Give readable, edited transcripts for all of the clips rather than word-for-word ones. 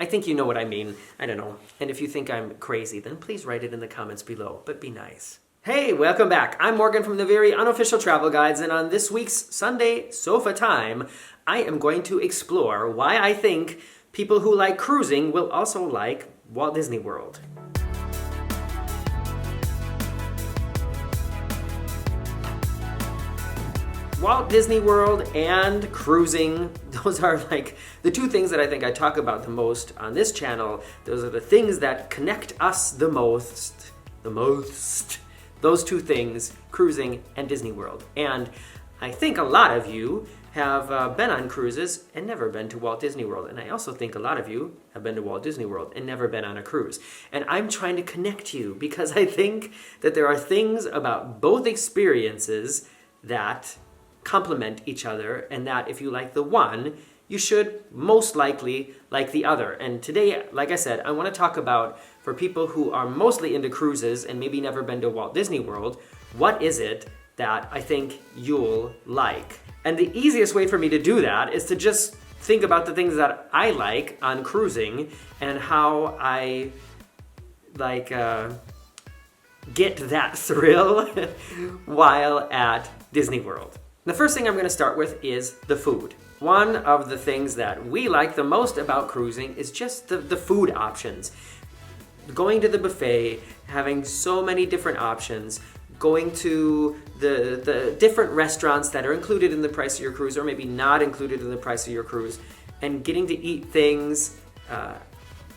I think you know what I mean. I don't know. And if you think I'm crazy, then please write it in the comments below, but be nice. Hey, welcome back. I'm Morgan from the very unofficial travel guides, and on this week's Sunday Sofa Time, I am going to explore why I think people who like cruising will also like Walt Disney World. Walt Disney World and cruising, those are like the two things that I think I talk about the most on this channel. Those are the things that connect us the most. Those two things, cruising and Disney World. And I think a lot of you have been on cruises and never been to Walt Disney World. And I also think a lot of you have been to Walt Disney World and never been on a cruise. And I'm trying to connect you because I think that there are things about both experiences that complement each other, and that if you like the one, you should most likely like the other. And today, like I said, I want to talk about, for people who are mostly into cruises and maybe never been to Walt Disney World, what is it that I think you'll like? And the easiest way for me to do that is to just think about the things that I like on cruising and how I get that thrill while at Disney World. The first thing I'm going to start with is the food. One of the things that we like the most about cruising is just the food options. Going to the buffet, having so many different options, going to the different restaurants that are included in the price of your cruise or maybe not included in the price of your cruise, and getting to eat things,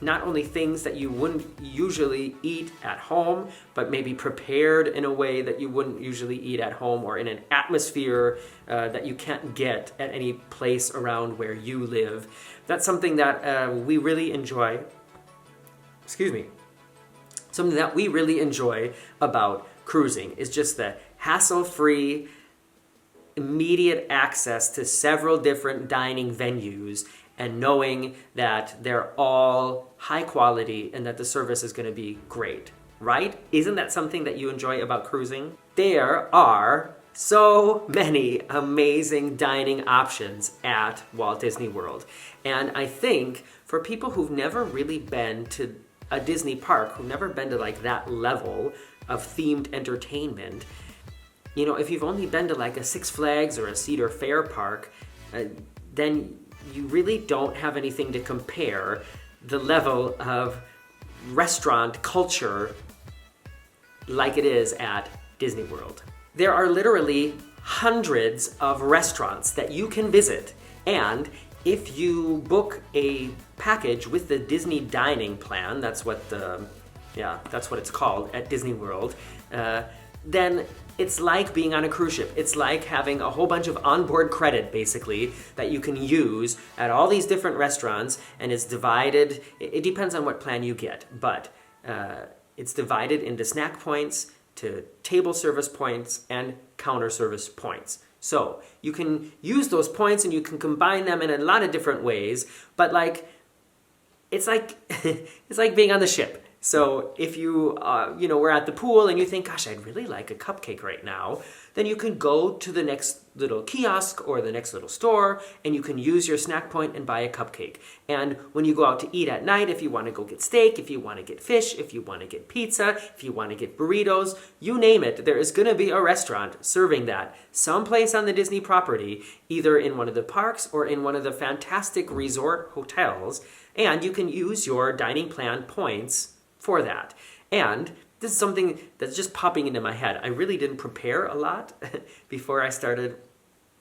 not only things that you wouldn't usually eat at home, but maybe prepared in a way that you wouldn't usually eat at home, or in an atmosphere that you can't get at any place around where you live. That's something that we really enjoy. Something that we really enjoy about cruising is just the hassle-free, immediate access to several different dining venues, and knowing that they're all high quality and that the service is going to be great, right? Isn't that something that you enjoy about cruising? There are so many amazing dining options at Walt Disney World. And I think for people who've never really been to a Disney park, who've never been to like that level of themed entertainment, you know, if you've only been to like a Six Flags or a Cedar Fair park, then you really don't have anything to compare the level of restaurant culture like it is at Disney World. There are literally hundreds of restaurants that you can visit, and if you book a package with the Disney dining plan, that's what it's called at Disney World, then it's like being on a cruise ship. It's like having a whole bunch of onboard credit, basically, that you can use at all these different restaurants, and it's divided. It depends on what plan you get, but it's divided into snack points, to table service points, and counter service points. So you can use those points and you can combine them in a lot of different ways, but it's like being on the ship. So if you were at the pool and you think, gosh, I'd really like a cupcake right now, then you can go to the next little kiosk or the next little store and you can use your snack point and buy a cupcake. And when you go out to eat at night, if you want to go get steak, if you want to get fish, if you want to get pizza, if you want to get burritos, you name it, there is going to be a restaurant serving that someplace on the Disney property, either in one of the parks or in one of the fantastic resort hotels, and you can use your dining plan points for that. And this is something that's just popping into my head. I really didn't prepare a lot before I started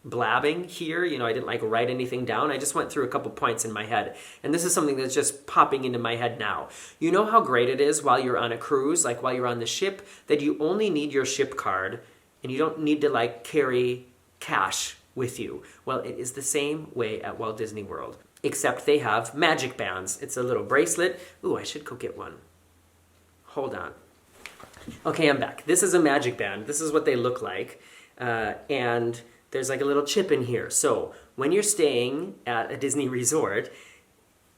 blabbing here. I didn't write anything down. I just went through a couple points in my head. And this is something that's just popping into my head now. You know how great it is while you're on a cruise, like while you're on the ship, that you only need your ship card and you don't need to carry cash with you. Well, it is the same way at Walt Disney World, except they have magic bands. It's a little bracelet. Ooh, I should go get one. Hold on. Okay, I'm back. This is a magic band. This is what they look like. And there's a little chip in here. So when you're staying at a Disney resort,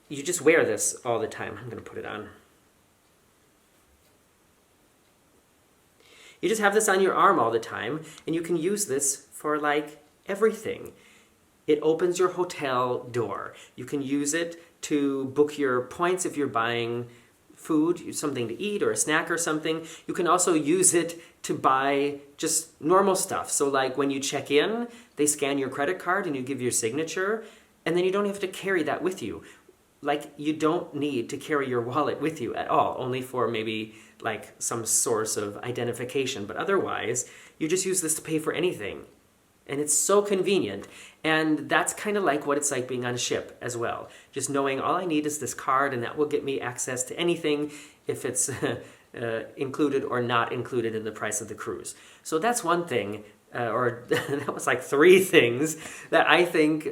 you just wear this all the time. I'm going to put it on. You just have this on your arm all the time, and you can use this for everything. It opens your hotel door. You can use it to book your points if you're buying food, something to eat or a snack or something. You can also use it to buy just normal stuff. So like when you check in, they scan your credit card and you give your signature, and then you don't have to carry that with you. Like, you don't need to carry your wallet with you at all, only for maybe like some source of identification. But otherwise, you just use this to pay for anything. And it's so convenient. And that's kind of like what it's like being on a ship as well. Just knowing all I need is this card, and that will get me access to anything if it's included or not included in the price of the cruise. So that's one thing, or that was like 3 things that I think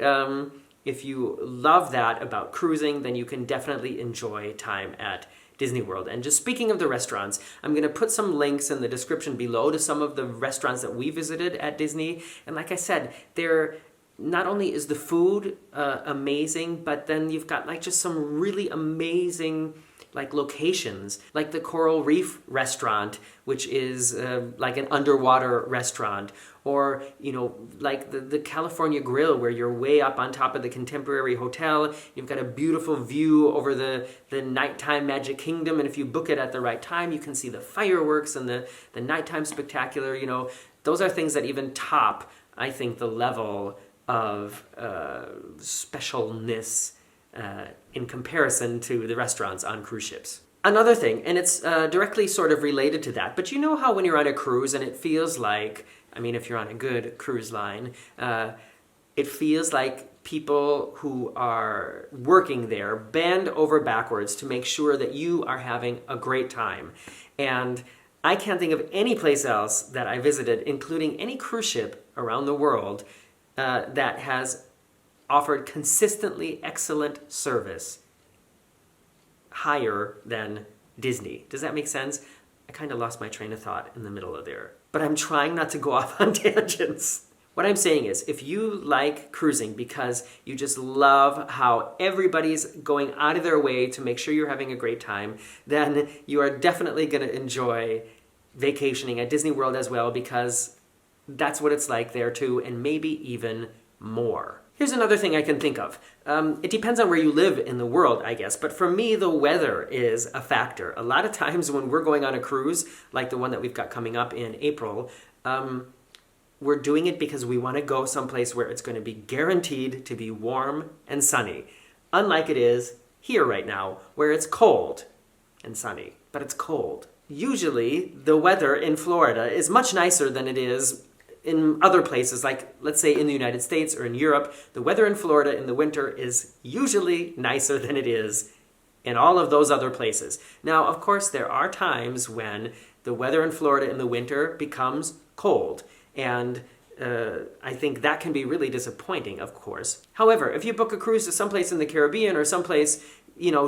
if you love that about cruising, then you can definitely enjoy time at Disney World. And just speaking of the restaurants, I'm going to put some links in the description below to some of the restaurants that we visited at Disney. And like I said, they're not only is the food amazing, but then you've got like just some really amazing like locations, like the Coral Reef restaurant, which is like an underwater restaurant, or like the California Grill, where you're way up on top of the Contemporary Hotel. You've got a beautiful view over the nighttime Magic Kingdom, and if you book it at the right time, you can see the fireworks and the nighttime spectacular. Those are things that even top, I think, the level of specialness in comparison to the restaurants on cruise ships. Another thing, and it's directly sort of related to that, but you know how when you're on a cruise and it feels like, if you're on a good cruise line, it feels like people who are working there bend over backwards to make sure that you are having a great time. And I can't think of any place else that I visited, including any cruise ship around the world, that has offered consistently excellent service higher than Disney. Does that make sense? I kind of lost my train of thought in the middle of there. But I'm trying not to go off on tangents. What I'm saying is, if you like cruising because you just love how everybody's going out of their way to make sure you're having a great time, then you are definitely going to enjoy vacationing at Disney World as well, because that's what it's like there too, and maybe even more. Here's another thing I can think of. It depends on where you live in the world, I guess, but for me, the weather is a factor. A lot of times when we're going on a cruise, like the one that we've got coming up in April, we're doing it because we want to go someplace where it's going to be guaranteed to be warm and sunny, unlike it is here right now, where it's cold and sunny, but it's cold. Usually, the weather in Florida is much nicer than it is in other places, like let's say in the United States or in Europe. The weather in Florida in the winter is usually nicer than it is in all of those other places. Now, of course, there are times when the weather in Florida in the winter becomes cold, and I think that can be really disappointing, of course. However, if you book a cruise to someplace in the Caribbean or someplace,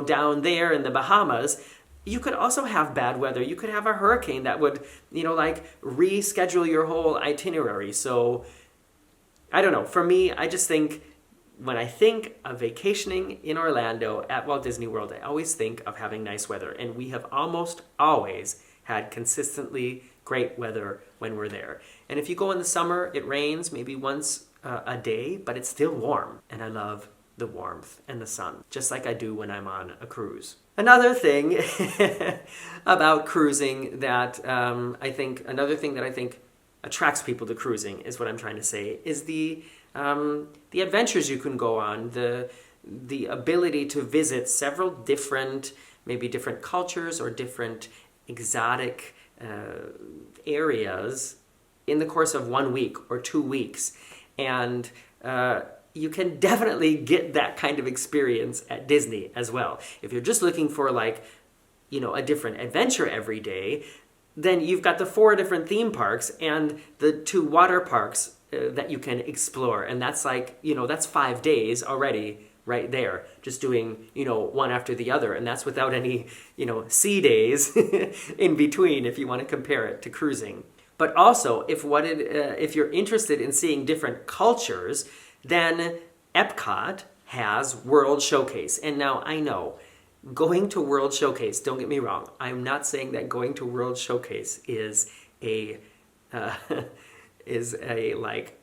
down there in the Bahamas, you could also have bad weather. You could have a hurricane that would, reschedule your whole itinerary. So, I don't know. For me, I just think when I think of vacationing in Orlando at Walt Disney World, I always think of having nice weather. And we have almost always had consistently great weather when we're there. And if you go in the summer, it rains maybe once a day, but it's still warm. And I love the warmth and the sun, just like I do when I'm on a cruise. Another thing about cruising that I think attracts people to cruising is what I'm trying to say, is the adventures you can go on, the ability to visit several different cultures or different exotic areas in the course of 1 week or 2 weeks. And you can definitely get that kind of experience at Disney as well. If you're just looking for a different adventure every day, then you've got the 4 different theme parks and the 2 water parks that you can explore. And that's that's 5 days already right there, just doing, one after the other. And that's without any, sea days in between, if you want to compare it to cruising. But also, if you're interested in seeing different cultures, then EPCOT has World Showcase. And now I know, going to World Showcase, don't get me wrong, I'm not saying that going to World Showcase is a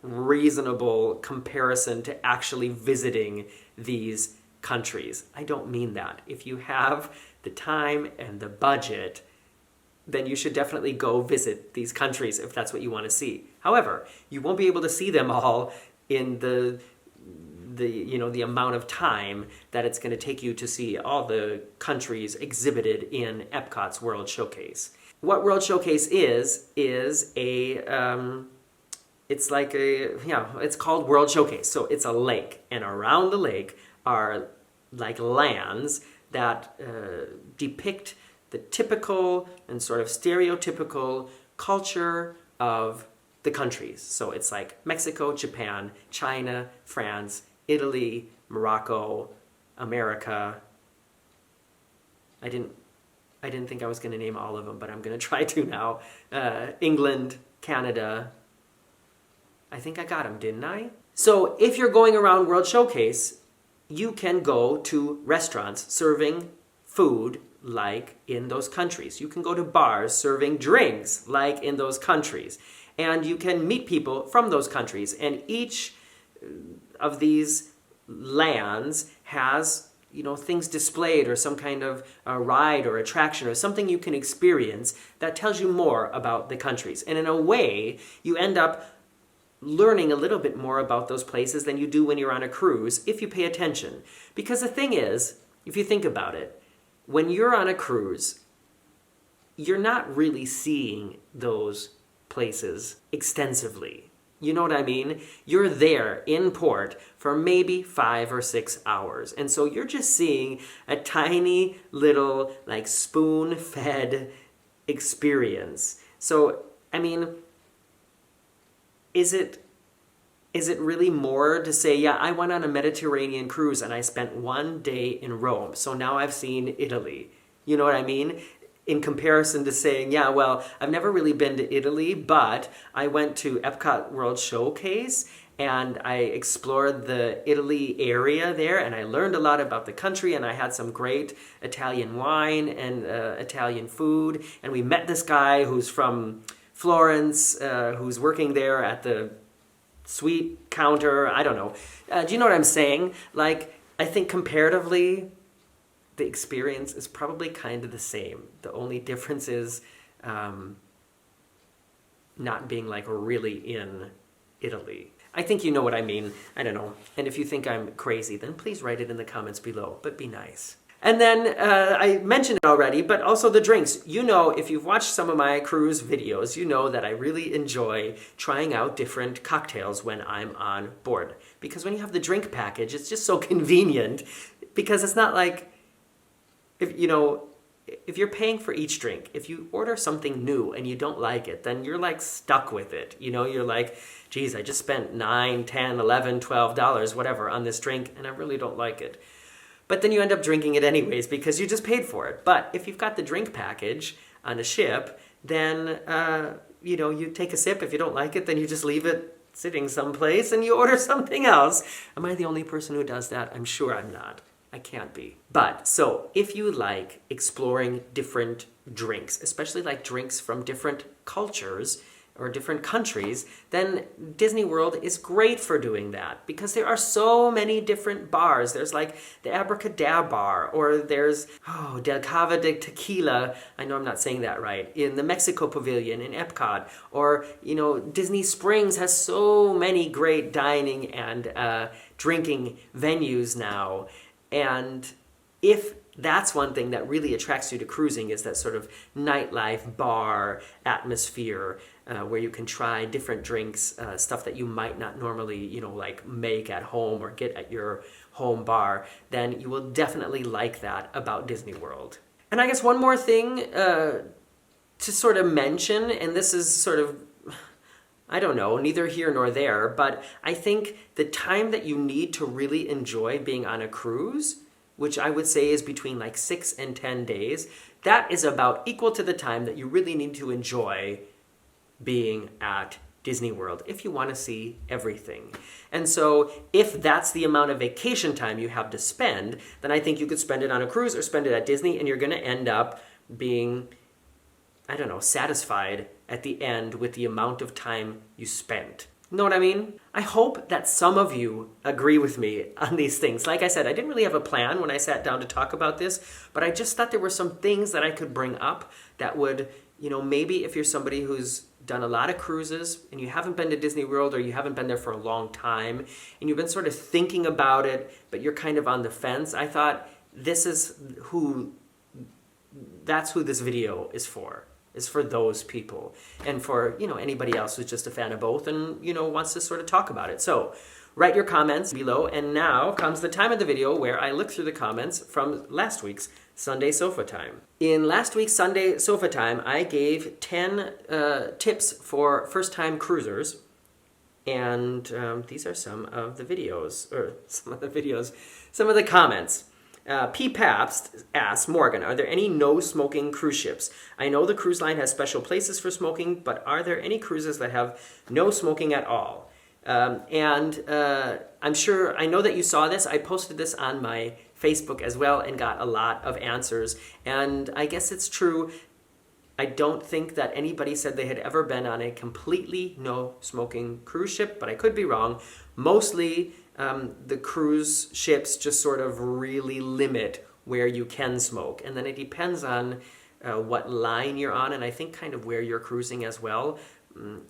reasonable comparison to actually visiting these countries. I don't mean that. If you have the time and the budget, then you should definitely go visit these countries if that's what you want to see. However, you won't be able to see them all in the amount of time that it's going to take you to see all the countries exhibited in EPCOT's World Showcase. What World Showcase is it's called World Showcase. So it's a lake, and around the lake are like lands that depict the typical and sort of stereotypical culture of the countries. So it's like Mexico, Japan, China, France, Italy, Morocco, America. I didn't think I was going to name all of them, but I'm going to try to now. England, Canada. I think I got them, didn't I? So if you're going around World Showcase, you can go to restaurants serving food like in those countries. You can go to bars serving drinks like in those countries. And you can meet people from those countries. And each of these lands has, things displayed or some kind of ride or attraction or something you can experience that tells you more about the countries. And in a way, you end up learning a little bit more about those places than you do when you're on a cruise if you pay attention. Because the thing is, if you think about it, when you're on a cruise, you're not really seeing those places extensively. You know what I mean? You're there in port for maybe 5 or 6 hours. And so you're just seeing a tiny little, like, spoon-fed experience. So, I mean, is it really more to say, yeah, I went on a Mediterranean cruise and I spent 1 day in Rome, so now I've seen Italy. You know what I mean? In comparison to saying, yeah, well, I've never really been to Italy, but I went to EPCOT World Showcase and I explored the Italy area there, and I learned a lot about the country, and I had some great Italian wine and Italian food, and we met this guy who's from Florence, who's working there at the sweet counter. I don't know. Do you know what I'm saying? Like, I think comparatively, the experience is probably kind of the same. The only difference is not being like really in Italy. I think you know what I mean. I don't know. And if you think I'm crazy, then please write it in the comments below, but be nice. And then I mentioned it already, but also the drinks. You know, if you've watched some of my cruise videos, you know that I really enjoy trying out different cocktails when I'm on board. Because when you have the drink package, it's just so convenient. Because it's not like, if you're paying for each drink, if you order something new and you don't like it, then you're like stuck with it. You're like, geez, I just spent $9, $10, $11, $12, whatever on this drink, and I really don't like it. But then you end up drinking it anyways because you just paid for it. But if you've got the drink package on a ship, then, you take a sip. If you don't like it, then you just leave it sitting someplace and you order something else. Am I the only person who does that? I'm sure I'm not. I can't be. But, so, if you like exploring different drinks, especially like drinks from different cultures or different countries, then Disney World is great for doing that because there are so many different bars. There's like the Abracadabra bar, or there's Del Cava de Tequila, I know I'm not saying that right, in the Mexico Pavilion in EPCOT, or Disney Springs has so many great dining and drinking venues now. And if that's one thing that really attracts you to cruising, is that sort of nightlife bar atmosphere where you can try different drinks, stuff that you might not normally, like make at home or get at your home bar, then you will definitely like that about Disney World. And I guess one more thing to sort of mention, and this is sort of, I don't know, neither here nor there, but I think the time that you need to really enjoy being on a cruise, which I would say is between like 6 and 10 days, that is about equal to the time that you really need to enjoy being at Disney World if you want to see everything. And so if that's the amount of vacation time you have to spend, then I think you could spend it on a cruise or spend it at Disney, and you're going to end up being, I don't know, satisfied at the end with the amount of time you spent. Know what I mean? I hope that some of you agree with me on these things. Like I said, I didn't really have a plan when I sat down to talk about this, but I just thought there were some things that I could bring up that would, maybe if you're somebody who's done a lot of cruises and you haven't been to Disney World or you haven't been there for a long time and you've been sort of thinking about it, but you're kind of on the fence, I thought that's who this video is for. Is for those people and for anybody else who's just a fan of both and wants to sort of talk about it. So write your comments below, and now comes the time of the video where I look through the comments from last week's Sunday Sofa Time. In last week's Sunday Sofa Time, I gave 10 tips for first-time cruisers, and these are some of the comments. P. Pabst asks, Morgan, are there any no-smoking cruise ships? I know the cruise line has special places for smoking, but are there any cruises that have no smoking at all? I'm sure, I know that you saw this. I posted this on my Facebook as well and got a lot of answers. And I guess it's true. I don't think that anybody said they had ever been on a completely no-smoking cruise ship, but I could be wrong. Mostly, the cruise ships just sort of really limit where you can smoke. And then it depends on what line you're on, and I think kind of where you're cruising as well,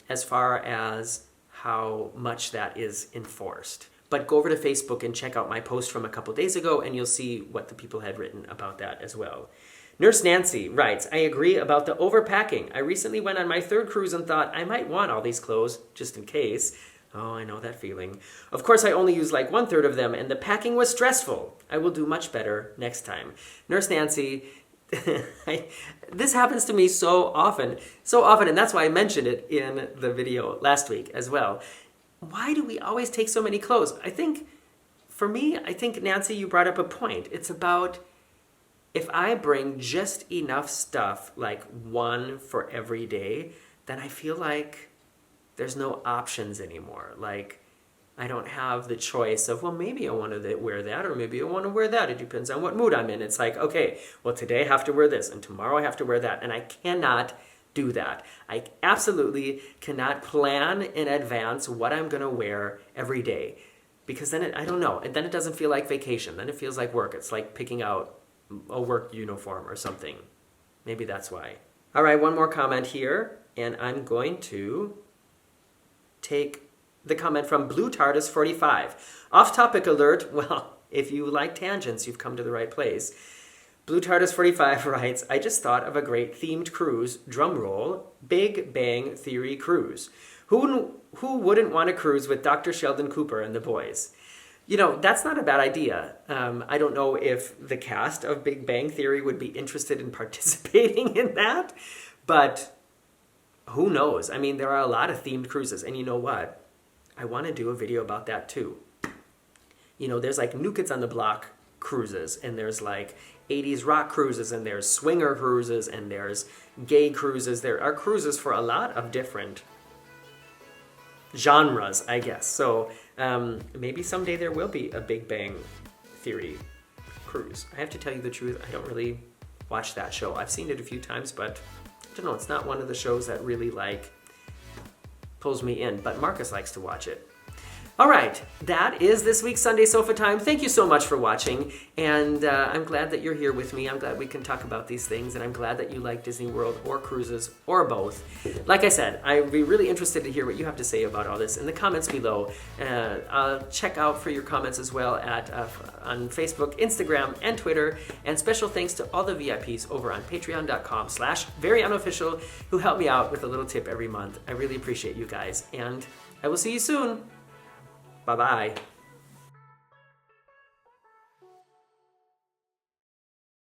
as far as how much that is enforced. But go over to Facebook and check out my post from a couple days ago, and you'll see what the people had written about that as well. Nurse Nancy writes, I agree about the overpacking. I recently went on my 3rd cruise and thought I might want all these clothes, just in case. Oh, I know that feeling. Of course, I only used like 1/3 of them, and the packing was stressful. I will do much better next time. Nurse Nancy, this happens to me so often, and that's why I mentioned it in the video last week as well. Why do we always take so many clothes? I think, Nancy, you brought up a point. It's about, if I bring just enough stuff, like one for every day, then I feel like there's no options anymore. Like, I don't have the choice of, well, maybe I want to wear that, or maybe I want to wear that. It depends on what mood I'm in. It's like, okay, well, today I have to wear this, and tomorrow I have to wear that, and I cannot do that. I absolutely cannot plan in advance what I'm going to wear every day, because then I don't know. And then it doesn't feel like vacation. Then it feels like work. It's like picking out a work uniform or something. Maybe that's why. All right, one more comment here, and I'm going to take the comment from Blue TARDIS 45. Off-topic alert. Well, if you like tangents, you've come to the right place. Blue TARDIS 45 writes, I just thought of a great themed cruise, drumroll, Big Bang Theory cruise. Who wouldn't want to cruise with Dr. Sheldon Cooper and the boys? That's not a bad idea. I don't know if the cast of Big Bang Theory would be interested in participating in that, but who knows? I mean, there are a lot of themed cruises, and you know what? I want to do a video about that too. There's like New Kids on the Block cruises, and there's like 80s rock cruises, and there's swinger cruises, and there's gay cruises. There are cruises for a lot of different genres, I guess. So maybe someday there will be a Big Bang Theory cruise. I have to tell you the truth, I don't really watch that show. I've seen it a few times, but I don't know, it's not one of the shows that really pulls me in, but Marcus likes to watch it. All right, that is this week's Sunday Sofa Time. Thank you so much for watching, and I'm glad that you're here with me. I'm glad we can talk about these things, and I'm glad that you like Disney World or cruises or both. Like I said, I'd be really interested to hear what you have to say about all this in the comments below. I'll check out for your comments as well on Facebook, Instagram, and Twitter. And special thanks to all the VIPs over on patreon.com/veryunofficial who help me out with a little tip every month. I really appreciate you guys, and I will see you soon. Bye-bye.